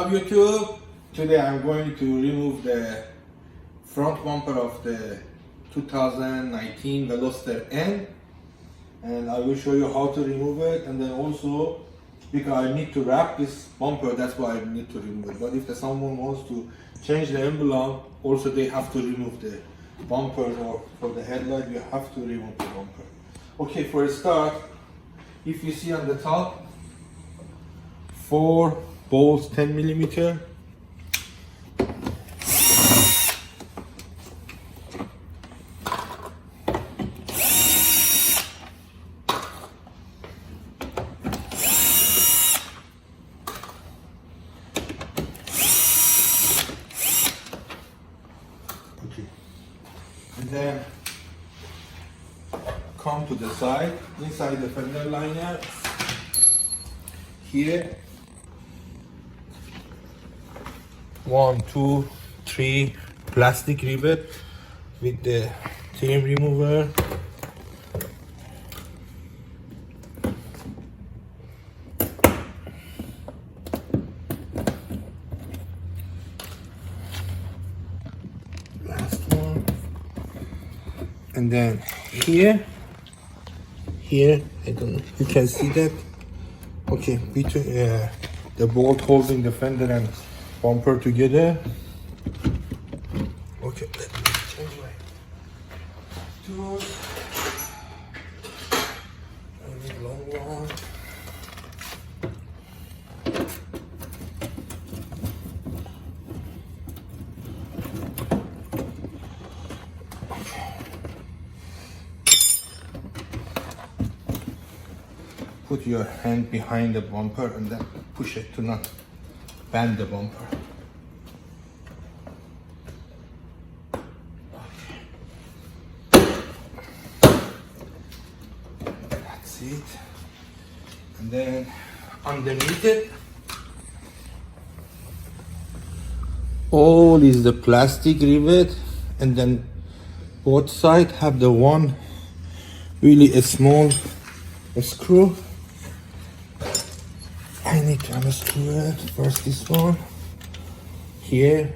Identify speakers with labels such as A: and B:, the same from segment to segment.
A: up YouTube? Today I'm going to remove the front bumper of the 2019 Veloster N, and I will show you how to remove it, and then also because I need to wrap this bumper, that's why I need to remove it. But if someone wants to change the emblem, also they have to remove the bumper, or for the headlight you have to remove the bumper. Okay, for a start, if you see on the top, 4 bolts 10 millimeter. And then come to the side, inside the fender liner, here, 1, 2, 3 plastic rivet with the trim remover. Last one. And then here, I don't know, you can see that. Okay, between the bolt holding the fender and bumper together. Okay, let me change my tools. I need a long one. Put your hand behind the bumper and then push it to not bend the bumper. Okay. That's it. And then underneath it, all is the plastic rivet, and then both sides have the one really a small screw. I need to unscrew it. First this one here.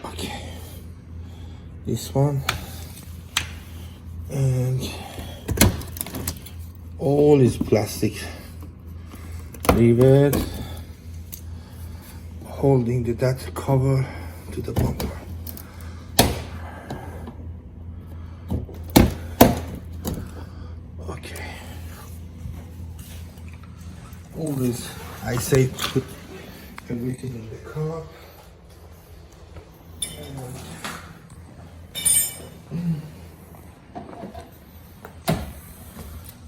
A: Okay. This one. And all is plastic rivet holding that cover to the bumper. Always, I say, put everything in the car.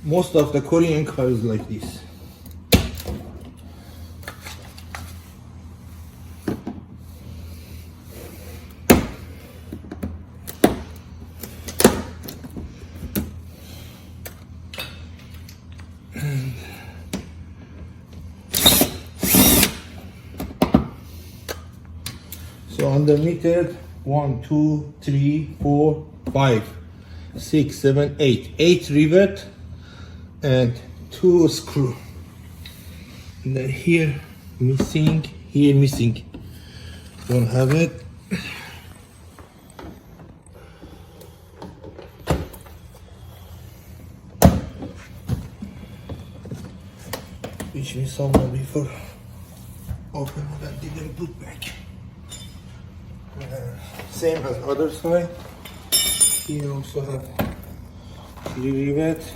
A: Most of the Korean cars like this. So underneath it, 1, 2, 3, 4, 5, 6, 7, 8. 8 rivet and 2 screw. And then here missing, here missing. Don't have it. Which means someone before open it and didn't put back. Same as other side. Here also have 3 rivets.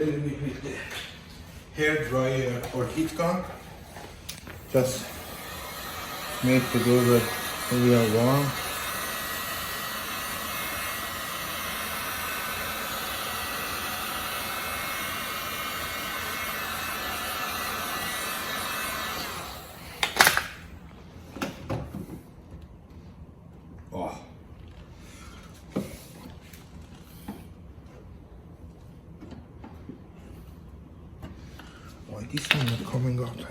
A: little bit with the hair dryer or heat gun. Just make the door area warm. Oh. Why this one not coming out?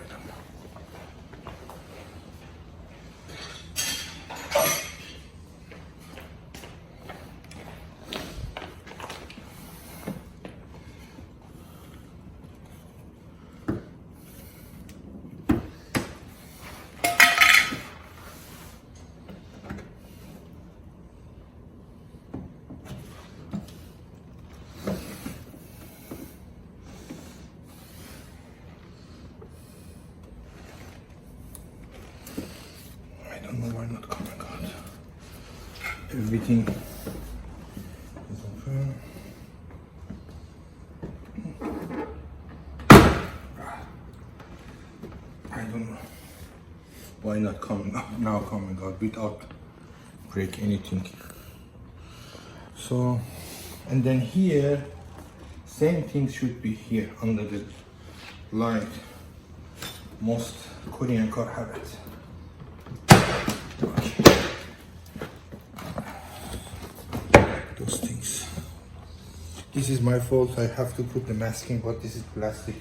A: I don't know. Why not coming out? Everything is open. I don't know why not coming out now, coming out without break anything. So, and then here, same thing should be here under the light. Most Korean car have it. Those things. This is my fault. I have to put the masking, but this is plastic.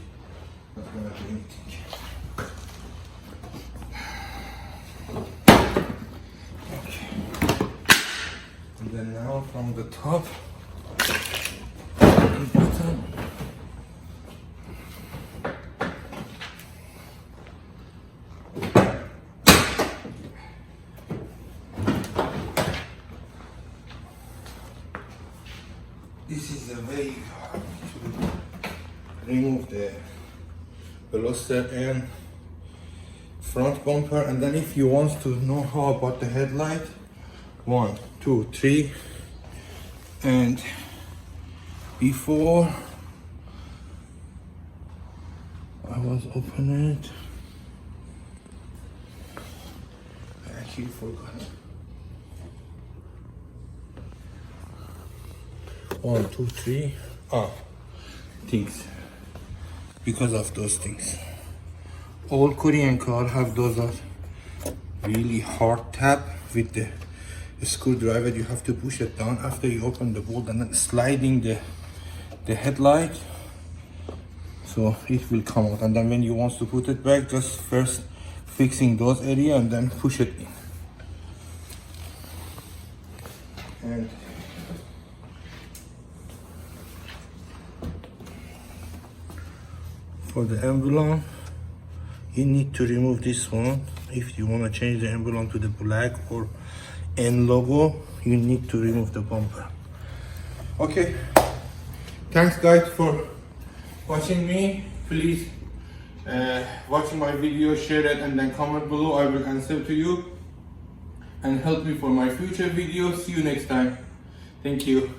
A: Not gonna do anything. Okay. And then now from the top and bottom. This is the way to remove the Veloster N front bumper, and then if you want to know how about the headlight, 1, 2, 3, and before I was opening it, I actually forgot. 1, 2, 3. Things. Because of those things. All Korean cars have those really hard tab with the screwdriver. You have to push it down after you open the bolt and then sliding the headlight. So it will come out. And then when you want to put it back, just first fixing those area and then push it in. And for the emblem, you need to remove this one. If you want to change the emblem to the black or N logo, you need to remove the bumper. Okay, thanks guys for watching me. Please watch my video, share it, and then comment below. I will answer to you and help me for my future videos. See you next time. Thank you.